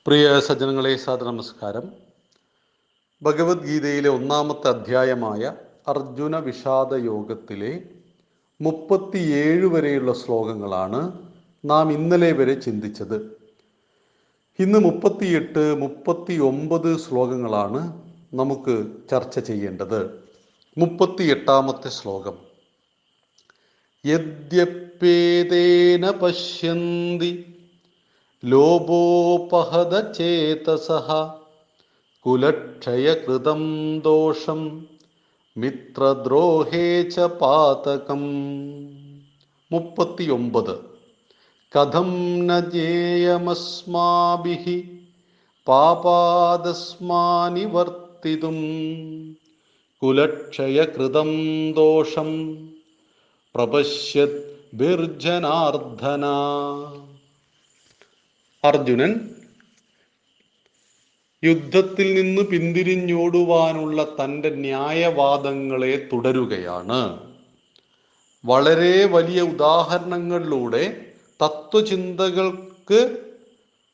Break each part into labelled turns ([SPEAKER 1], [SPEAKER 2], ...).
[SPEAKER 1] പ്രിയ സജ്ജനങ്ങളെ, നമസ്കാരം. ഭഗവത്ഗീതയിലെ ഒന്നാമത്തെ അധ്യായമായ അർജുന വിഷാദ യോഗത്തിലെ 37 വരെയുള്ള ശ്ലോകങ്ങളാണ് നാം ഇന്നലെ വരെ ചിന്തിച്ചത്. ഇന്ന് 38, 39 ശ്ലോകങ്ങളാണ് നമുക്ക് ചർച്ച ചെയ്യേണ്ടത്. 38ാമത്തെ ശ്ലോകം: യദ്യപ്യേതേന പശ്യന്തി ലോഭോപഹത ചേതസഃ കുലക്ഷയകൃതം ദോഷം മിത്രദ്രോഹേ ച പാതകം. 39. കഥം ന ജ്ഞേയമസ്മാഭിഃ പാപാദസ്മാനി വർത്തിതും കുലക്ഷയകൃതം ദോഷം പ്രപശ്യത് ബിർജനാർദ്ദന. അർജുനൻ യുദ്ധത്തിൽ നിന്ന് പിന്തിരിഞ്ഞോടുവാനുള്ള തൻ്റെ ന്യായവാദങ്ങളെ തുടരുകയാണ്. വളരെ വലിയ ഉദാഹരണങ്ങളിലൂടെ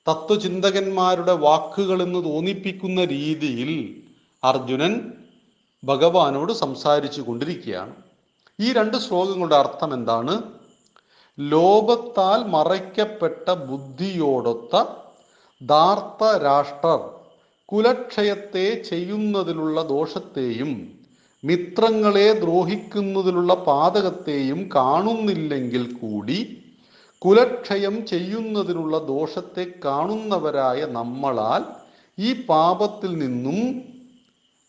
[SPEAKER 1] തത്വചിന്തകന്മാരുടെ വാക്കുകൾ എന്ന് തോന്നിപ്പിക്കുന്ന രീതിയിൽ അർജുനൻ ഭഗവാനോട് സംസാരിച്ചു കൊണ്ടിരിക്കുകയാണ്. ഈ 2 ശ്ലോകങ്ങളുടെ അർത്ഥം എന്താണ്? ലോഭത്താൽ മറയ്ക്കപ്പെട്ട ബുദ്ധിയോടൊത്ത ധാർത്തരാഷ്ട്രർ കുലക്ഷയത്തെ ചെയ്യുന്നതിലുള്ള ദോഷത്തെയും മിത്രങ്ങളെ ദ്രോഹിക്കുന്നതിലുള്ള പാതകത്തെയും കാണുന്നില്ലെങ്കിൽ കൂടി കുലക്ഷയം ചെയ്യുന്നതിനുള്ള ദോഷത്തെ കാണുന്നവരായ നമ്മളാൽ ഈ പാപത്തിൽ നിന്നും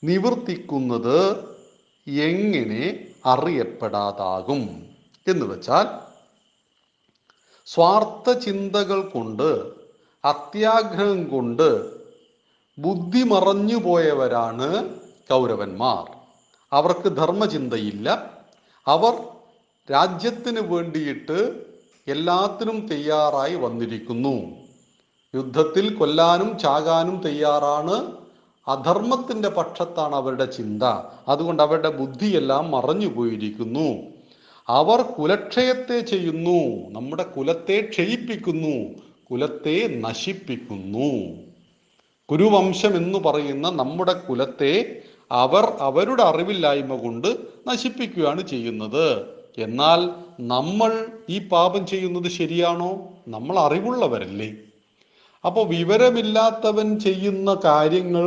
[SPEAKER 1] നിവർത്തിക്കുന്നത് എങ്ങനെ അറിയപ്പെടാതാകും? എന്ന് വെച്ചാൽ, സ്വാർത്ഥ ചിന്തകൾ കൊണ്ട്, അത്യാഗ്രഹം കൊണ്ട് ബുദ്ധി മറഞ്ഞു പോയവരാണ് കൗരവന്മാർ. അവർക്ക് ധർമ്മചിന്തയില്ല. അവർ രാജ്യത്തിന് വേണ്ടിയിട്ട് എല്ലാത്തിനും തയ്യാറായി വന്നിരിക്കുന്നു. യുദ്ധത്തിൽ കൊല്ലാനും ചാകാനും തയ്യാറാണ്. അധർമ്മത്തിൻ്റെ പക്ഷത്താണ് അവരുടെ ചിന്ത. അതുകൊണ്ട് അവരുടെ ബുദ്ധിയെല്ലാം മറഞ്ഞു പോയിരിക്കുന്നു. അവർ കുലക്ഷയത്തെ ചെയ്യുന്നു, നമ്മുടെ കുലത്തെ ക്ഷയിപ്പിക്കുന്നു, കുലത്തെ നശിപ്പിക്കുന്നു. കുരുവംശം എന്ന് പറയുന്ന നമ്മുടെ കുലത്തെ അവർ അവരുടെ അറിവില്ലായ്മ കൊണ്ട് നശിപ്പിക്കുകയാണ് ചെയ്യുന്നത്. എന്നാൽ നമ്മൾ ഈ പാപം ചെയ്യുന്നത് ശരിയാണോ? നമ്മൾ അറിവുള്ളവരല്ലേ? അപ്പോൾ വിവരമില്ലാത്തവൻ ചെയ്യുന്ന കാര്യങ്ങൾ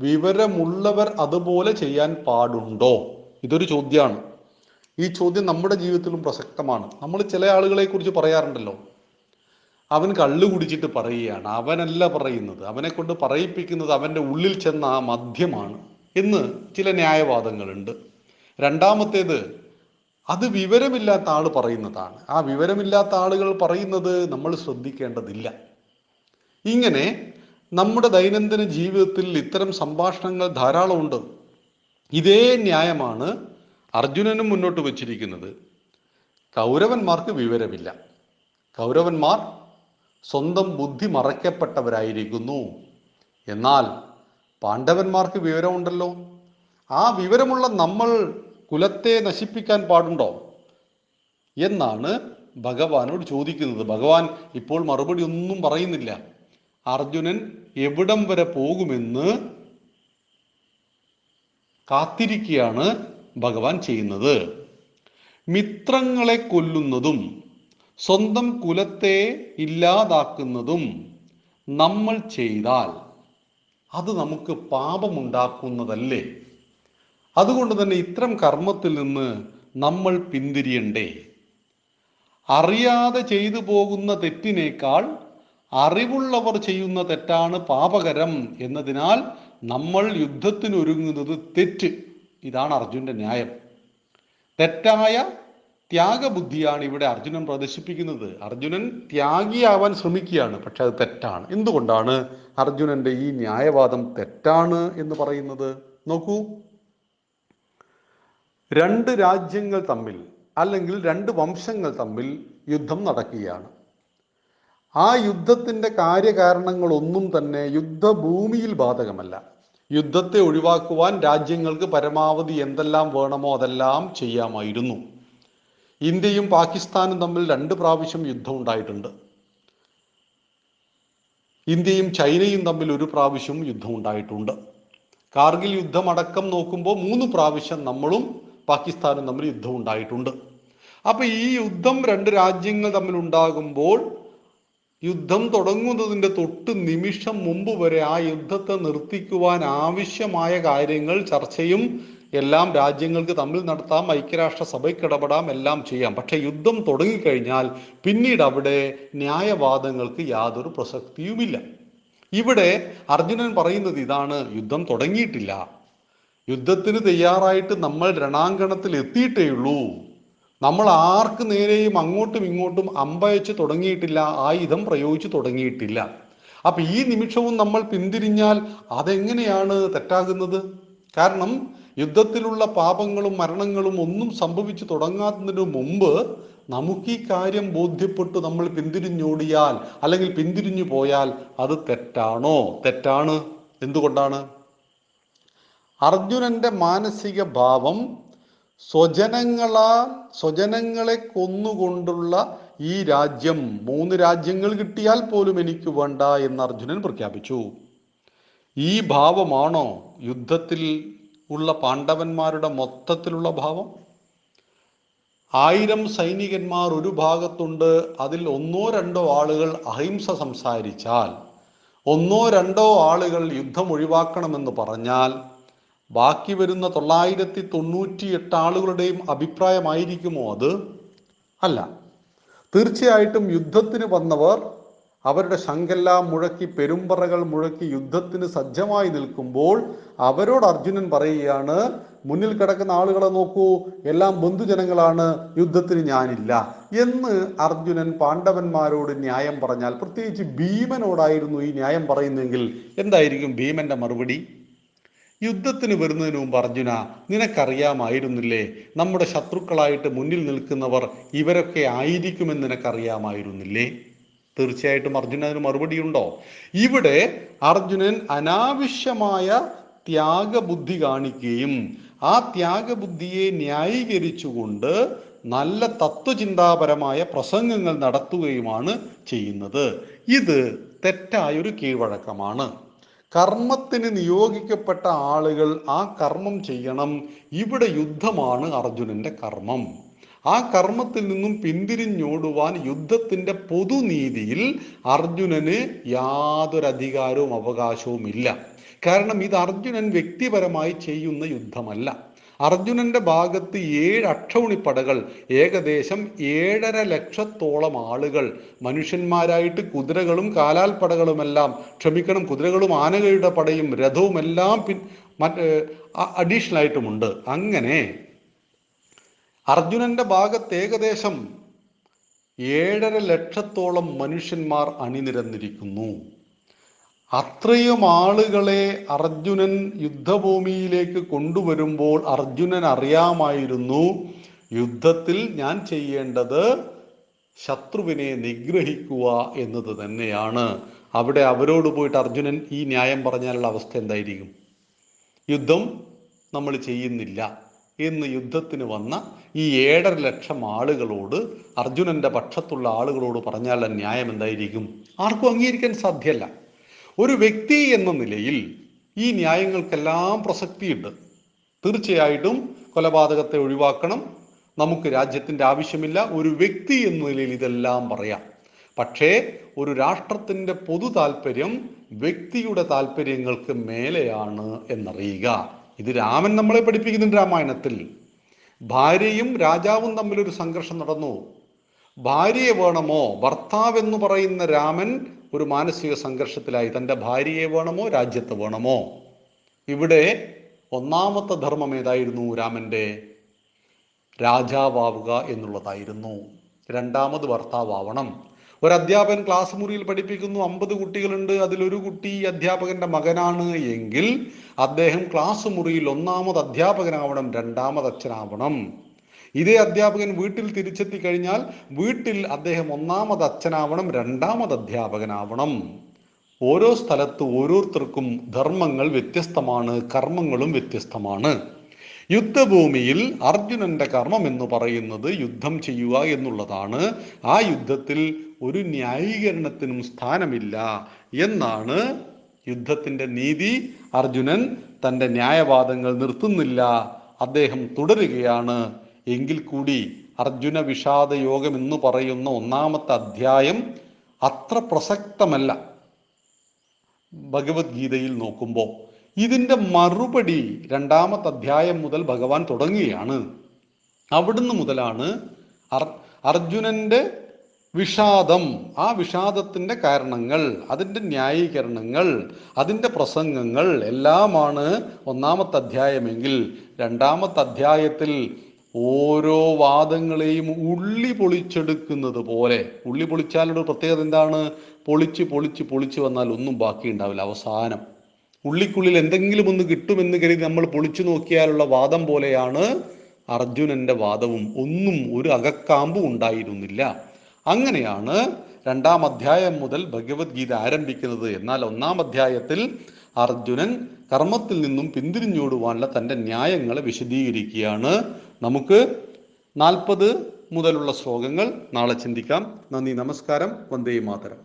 [SPEAKER 1] വിവരമുള്ളവർ അതുപോലെ ചെയ്യാൻ പാടുണ്ടോ? ഇതൊരു ചോദ്യമാണ്. ഈ ചോദ്യം നമ്മുടെ ജീവിതത്തിലും പ്രസക്തമാണ്. നമ്മൾ ചില ആളുകളെ കുറിച്ച് പറയാറുണ്ടല്ലോ, അവൻ കള്ളു കുടിച്ചിട്ട് പറയുകയാണ്. അവനല്ല പറയുന്നത്, അവനെ കൊണ്ട് പറയിപ്പിക്കുന്നത് അവൻ്റെ ഉള്ളിൽ ചെന്ന ആ മദ്യമാണ് എന്ന് ചില ന്യായവാദങ്ങളുണ്ട്. രണ്ടാമത്തേത്, അത് വിവരമില്ലാത്ത ആൾ പറയുന്നതാണ്. ആ വിവരമില്ലാത്ത ആളുകൾ പറയുന്നത് നമ്മൾ ശ്രദ്ധിക്കേണ്ടതില്ല. ഇങ്ങനെ നമ്മുടെ ദൈനംദിന ജീവിതത്തിൽ ഇത്തരം സംഭാഷണങ്ങൾ ധാരാളമുണ്ട്. ഇതേ ന്യായമാണ് അർജുനനും മുന്നോട്ട് വച്ചിരിക്കുന്നത്. കൗരവന്മാർക്ക് വിവരമില്ല. കൗരവന്മാർ സ്വന്തം ബുദ്ധി മറയ്ക്കപ്പെട്ടവരായിരിക്കുന്നു. എന്നാൽ പാണ്ഡവന്മാർക്ക് വിവരമുണ്ടല്ലോ. ആ വിവരമുള്ള നമ്മൾ കുലത്തെ നശിപ്പിക്കാൻ പാടുണ്ടോ എന്നാണ് ഭഗവാനോട് ചോദിക്കുന്നത്. ഭഗവാൻ ഇപ്പോൾ മറുപടി ഒന്നും പറയുന്നില്ല. അർജുനൻ എവിടം വരെ പോകുമെന്ന് കാത്തിരിക്കുകയാണ് ഭഗവാൻ ചെയ്യുന്നത്. മിത്രങ്ങളെ കൊല്ലുന്നതും സ്വന്തം കുലത്തെ ഇല്ലാതാക്കുന്നതും നമ്മൾ ചെയ്താൽ അത് നമുക്ക് പാപമുണ്ടാക്കുന്നതല്ലേ? അതുകൊണ്ട് തന്നെ ഇത്തരം കർമ്മത്തിൽ നിന്ന് നമ്മൾ പിന്തിരിയണ്ടേ? അറിയാതെ ചെയ്തു പോകുന്ന തെറ്റിനേക്കാൾ അറിവുള്ളവർ ചെയ്യുന്ന തെറ്റാണ് പാപകരം എന്നതിനാൽ നമ്മൾ യുദ്ധത്തിനൊരുങ്ങുന്നത് തെറ്റ്. ഇതാണ് അർജുനന്റെ ന്യായം. തെറ്റായ ത്യാഗബുദ്ധിയാണ് ഇവിടെ അർജുനൻ പ്രദർശിപ്പിക്കുന്നത്. അർജുനൻ ത്യാഗിയാവാൻ ശ്രമിക്കുകയാണ്, പക്ഷെ അത് തെറ്റാണ്. എന്തുകൊണ്ടാണ് അർജുനന്റെ ഈ ന്യായവാദം തെറ്റാണ് എന്ന് പറയുന്നത്? നോക്കൂ, 2 രാജ്യങ്ങൾ തമ്മിൽ അല്ലെങ്കിൽ 2 വംശങ്ങൾ തമ്മിൽ യുദ്ധം നടക്കുകയാണ്. ആ യുദ്ധത്തിൻ്റെ കാര്യകാരണങ്ങളൊന്നും തന്നെ യുദ്ധഭൂമിയിൽ ബാധകമല്ല. യുദ്ധത്തെ ഒഴിവാക്കുവാൻ രാജ്യങ്ങൾക്ക് പരമാവധി എന്തെല്ലാം വേണമോ അതെല്ലാം ചെയ്യാമായിരുന്നു. ഇന്ത്യയും പാകിസ്ഥാനും തമ്മിൽ 2 പ്രാവശ്യം യുദ്ധം ഉണ്ടായിട്ടുണ്ട്. ഇന്ത്യയും ചൈനയും തമ്മിൽ ഒരു പ്രാവശ്യം യുദ്ധം ഉണ്ടായിട്ടുണ്ട്. കാർഗിൽ യുദ്ധമടക്കം നോക്കുമ്പോൾ 3 പ്രാവശ്യം നമ്മളും പാകിസ്ഥാനും തമ്മിൽ യുദ്ധം ഉണ്ടായിട്ടുണ്ട്. അപ്പൊ ഈ യുദ്ധം 2 രാജ്യങ്ങൾ തമ്മിൽ ഉണ്ടാകുമ്പോൾ യുദ്ധം തുടങ്ങുന്നതിൻ്റെ തൊട്ട് നിമിഷം മുമ്പ് വരെ ആ യുദ്ധത്തെ നിർത്തിക്കുവാൻ ആവശ്യമായ കാര്യങ്ങൾ ചർച്ചയും എല്ലാം രാജ്യങ്ങൾക്ക് തമ്മിൽ നടത്താം, ഐക്യരാഷ്ട്ര സഭയ്ക്ക് ഇടപെടാം, എല്ലാം ചെയ്യാം. പക്ഷെ യുദ്ധം തുടങ്ങിക്കഴിഞ്ഞാൽ പിന്നീട് അവിടെ ന്യായവാദങ്ങൾക്ക് യാതൊരു പ്രസക്തിയുമില്ല. ഇവിടെ അർജുനൻ പറയുന്നത് ഇതാണ്: യുദ്ധം തുടങ്ങിയിട്ടില്ല, യുദ്ധത്തിന് തയ്യാറായിട്ട് നമ്മൾ രണാങ്കണത്തിൽ എത്തിയിട്ടേയുള്ളൂ, നമ്മൾ ആർക്ക് നേരെയും അങ്ങോട്ടും ഇങ്ങോട്ടും അമ്പയച്ച് തുടങ്ങിയിട്ടില്ല, ആയുധം പ്രയോഗിച്ച് തുടങ്ങിയിട്ടില്ല. അപ്പൊ ഈ നിമിഷവും നമ്മൾ പിന്തിരിഞ്ഞാൽ അതെങ്ങനെയാണ് തെറ്റാകുന്നത്? കാരണം യുദ്ധത്തിലുള്ള പാപങ്ങളും മരണങ്ങളും ഒന്നും സംഭവിച്ചു തുടങ്ങാത്തതിനു മുമ്പ് നമുക്ക് ഈ കാര്യം ബോധ്യപ്പെട്ടു നമ്മൾ പിന്തിരിഞ്ഞോടിയാൽ അല്ലെങ്കിൽ പിന്തിരിഞ്ഞു പോയാൽ അത് തെറ്റാണോ? തെറ്റാണ്. എന്തുകൊണ്ടാണ്? അർജുനന്റെ മാനസിക ഭാവം സ്വജനങ്ങളെ കൊന്നുകൊണ്ടുള്ള ഈ രാജ്യം 3 രാജ്യങ്ങൾ കിട്ടിയാൽ പോലും എനിക്ക് വേണ്ട എന്ന് അർജുനൻ പ്രഖ്യാപിച്ചു. ഈ ഭാവമാണോ യുദ്ധത്തിൽ ഉള്ള പാണ്ഡവന്മാരുടെ മൊത്തത്തിലുള്ള ഭാവം? 1000 സൈനികന്മാർ ഒരു ഭാഗത്തുണ്ട്, അതിൽ 1-2 ആളുകൾ അഹിംസ സംസാരിച്ചാൽ, 1-2 ആളുകൾ യുദ്ധം ഒഴിവാക്കണമെന്ന് പറഞ്ഞാൽ ബാക്കി വരുന്ന 998 ആളുകളുടെയും അഭിപ്രായമായിരിക്കുമോ അത്? അല്ല. തീർച്ചയായിട്ടും യുദ്ധത്തിന് വന്നവർ അവരുടെ ശംഖെല്ലാം മുഴക്കി, പെരുമ്പറകൾ മുഴക്കി യുദ്ധത്തിന് സജ്ജമായി നിൽക്കുമ്പോൾ അവരോട് അർജുനൻ പറയുകയാണ്, മുന്നിൽ കിടക്കുന്ന ആളുകളെ നോക്കൂ, എല്ലാം ബന്ധുജനങ്ങളാണ്, യുദ്ധത്തിന് ഞാനില്ല എന്ന് അർജുനൻ പാണ്ഡവന്മാരോട് ന്യായം പറഞ്ഞാൽ, പ്രത്യേകിച്ച് ഭീമനോടായിരുന്നു ഈ ന്യായം പറയുന്നതെങ്കിൽ എന്തായിരിക്കും ഭീമന്റെ മറുപടി? യുദ്ധത്തിന് വരുന്നതിന് മുമ്പ് അർജുന, നിനക്കറിയാമായിരുന്നില്ലേ നമ്മുടെ ശത്രുക്കളായിട്ട് മുന്നിൽ നിൽക്കുന്നവർ ഇവരൊക്കെ ആയിരിക്കുമെന്ന് നിനക്കറിയാമായിരുന്നില്ലേ? തീർച്ചയായിട്ടും അർജുനന് മറുപടിയുണ്ടോ? ഇവിടെ അർജുനൻ അനാവശ്യമായ ത്യാഗബുദ്ധി കാണിക്കുകയും ആ ത്യാഗബുദ്ധിയെ ന്യായീകരിച്ചുകൊണ്ട് നല്ല തത്വചിന്താപരമായ പ്രസംഗങ്ങൾ നടത്തുകയുമാണ് ചെയ്യുന്നത്. ഇത് തെറ്റായൊരു കീഴ്വഴക്കമാണ്. കർമ്മത്തിന് നിയോഗിക്കപ്പെട്ട ആളുകൾ ആ കർമ്മം ചെയ്യണം. ഇവിടെ യുദ്ധമാണ് അർജുനന്റെ കർമ്മം. ആ കർമ്മത്തിൽ നിന്നും പിന്തിരിഞ്ഞോടുവാൻ യുദ്ധത്തിന്റെ പൊതുനീതിയിൽ അർജുനന് യാതൊരു അധികാരവും അവകാശവും ഇല്ല. കാരണം ഇത് അർജുനൻ വ്യക്തിപരമായി ചെയ്യുന്ന യുദ്ധമല്ല. അർജുനന്റെ ഭാഗത്ത് 7 അക്ഷൗണിപ്പടകൾ, ഏകദേശം 7.5 ലക്ഷത്തോളം ആളുകൾ, മനുഷ്യന്മാരായിട്ട് കുതിരകളും കാലാൽപ്പടകളുമെല്ലാം, കുതിരകളും ആനകളുടെ പടയും രഥവും എല്ലാം അഡീഷണൽ ആയിട്ടുമുണ്ട്. അങ്ങനെ അർജുനന്റെ ഭാഗത്ത് ഏകദേശം 7.5 ലക്ഷത്തോളം മനുഷ്യന്മാർ അണിനിരന്നിരിക്കുന്നു. അത്രയും ആളുകളെ അർജുനൻ യുദ്ധഭൂമിയിലേക്ക് കൊണ്ടുവരുമ്പോൾ അർജുനൻ അറിയാമായിരുന്നു, യുദ്ധത്തിൽ ഞാൻ ചെയ്യേണ്ടത് ശത്രുവിനെ നിഗ്രഹിക്കുക എന്നത് തന്നെയാണ്. അവിടെ അവരോട് പോയിട്ട് അർജുനൻ ഈ ന്യായം പറഞ്ഞാലുള്ള അവസ്ഥ എന്തായിരിക്കും? യുദ്ധം നമ്മൾ ചെയ്യുന്നില്ല എന്ന് യുദ്ധത്തിന് വന്ന ഈ 7.5 ലക്ഷം ആളുകളോട്, അർജുനന്റെ പക്ഷത്തുള്ള ആളുകളോട് പറഞ്ഞാലുള്ള ന്യായം എന്തായിരിക്കും? ആർക്കും അംഗീകരിക്കാൻ സാധ്യമല്ല. ഒരു വ്യക്തി എന്ന നിലയിൽ ഈ ന്യായങ്ങൾക്കെല്ലാം പ്രസക്തിയുണ്ട്. തീർച്ചയായിട്ടും കൊലപാതകത്തെ ഒഴിവാക്കണം, നമുക്ക് രാജ്യത്തിൻ്റെ ആവശ്യമില്ല. ഒരു വ്യക്തി എന്ന നിലയിൽ ഇതെല്ലാം പറയാം. പക്ഷേ ഒരു രാഷ്ട്രത്തിൻ്റെ പൊതു താല്പര്യം വ്യക്തിയുടെ താല്പര്യങ്ങൾക്ക് മേലെയാണ് എന്നറിയുക. ഇത് രാമൻ നമ്മളെ പഠിപ്പിക്കുന്നുണ്ട്. രാമായണത്തിൽ ഭാര്യയും രാജാവും തമ്മിലൊരു സംഘർഷം നടന്നു. ഭാര്യയെ വേണമോ, ഭർത്താവ് എന്ന് പറയുന്ന രാമൻ ഒരു മാനസിക സംഘർഷത്തിലായി. തൻ്റെ ഭാര്യയെ വേണമോ, രാജ്യത്തെ വേണമോ? ഇവിടെ ഒന്നാമത്തെ ധർമ്മം ഏതായിരുന്നു രാമൻ്റെ? രാജാവാവുക എന്നുള്ളതായിരുന്നു. രണ്ടാമത് ഭർത്താവണം. ഒരു അധ്യാപകൻ ക്ലാസ് മുറിയിൽ പഠിപ്പിക്കുന്നു, 50 കുട്ടികളുണ്ട്, അതിലൊരു കുട്ടി അധ്യാപകന്റെ മകനാണ് എങ്കിൽ അദ്ദേഹം ക്ലാസ് മുറിയിൽ ഒന്നാമത് അധ്യാപകനാവണം, രണ്ടാമത് അച്ഛനാവണം. ഇതേ അധ്യാപകൻ വീട്ടിൽ തിരിച്ചെത്തി കഴിഞ്ഞാൽ വീട്ടിൽ അദ്ദേഹം ഒന്നാമത് അച്ഛനാവണം, രണ്ടാമത് അധ്യാപകനാവണം. ഓരോ സ്ഥലത്ത് ഓരോരുത്തർക്കും ധർമ്മങ്ങൾ വ്യത്യസ്തമാണ്, കർമ്മങ്ങളും വ്യത്യസ്തമാണ്. യുദ്ധഭൂമിയിൽ അർജുനന്റെ കർമ്മം എന്ന് പറയുന്നത് യുദ്ധം ചെയ്യുക എന്നുള്ളതാണ്. ആ യുദ്ധത്തിൽ ഒരു ന്യായീകരണത്തിനും സ്ഥാനമില്ല എന്നാണ് യുദ്ധത്തിന്റെ നീതി. അർജുനൻ തൻ്റെ ന്യായവാദങ്ങൾ നിർത്തുന്നില്ല, അദ്ദേഹം തുടരുകയാണ്. എങ്കിൽ കൂടി അർജുന വിഷാദ യോഗം എന്ന് പറയുന്ന 1-ാമത്തെ അധ്യായം അത്ര പ്രസക്തമല്ല ഭഗവത്ഗീതയിൽ നോക്കുമ്പോൾ. ഇതിൻ്റെ മറുപടി 2-ാമത്തെ അധ്യായം മുതൽ ഭഗവാൻ തുടങ്ങുകയാണ്. അവിടുന്ന് മുതലാണ് അർജുനന്റെ വിഷാദം, ആ വിഷാദത്തിൻ്റെ കാരണങ്ങൾ, അതിൻ്റെ ന്യായീകരണങ്ങൾ, അതിൻ്റെ പ്രസംഗങ്ങൾ എല്ലാമാണ് 1-ാമത്തെ അധ്യായമെങ്കിൽ 2-ാമത്തെ അധ്യായത്തിൽ ഓരോ വാദങ്ങളെയും ഉള്ളി പൊളിച്ചെടുക്കുന്നത് പോലെ. ഉള്ളി പൊളിച്ചാലുള്ള പ്രത്യേകത എന്താണ്? പൊളിച്ച് പൊളിച്ച് പൊളിച്ച് വന്നാൽ ഒന്നും ബാക്കി ഉണ്ടാവില്ല. അവസാനം ഉള്ളിക്കുള്ളിൽ എന്തെങ്കിലും ഒന്ന് കിട്ടുമെന്ന് കരുതി നമ്മൾ പൊളിച്ചു നോക്കിയാലുള്ള വാദം പോലെയാണ് അർജുനന്റെ വാദവും. ഒന്നും ഒരു അകക്കാമ്പും ഉണ്ടായിരുന്നില്ല. അങ്ങനെയാണ് 2-ാം അധ്യായം മുതൽ ഭഗവത്ഗീത ആരംഭിക്കുന്നത്. എന്നാൽ 1-ാം അധ്യായത്തിൽ അർജുനൻ കർമ്മത്തിൽ നിന്നും പിന്തിരിഞ്ഞോടുവാനുള്ള തൻ്റെ ന്യായങ്ങളെ വിശദീകരിക്കുകയാണ്. നമുക്ക് 40 മുതലുള്ള ശ്ലോകങ്ങൾ നാളെ ചിന്തിക്കാം. നന്ദി, നമസ്കാരം. വന്ദേ മാതരം.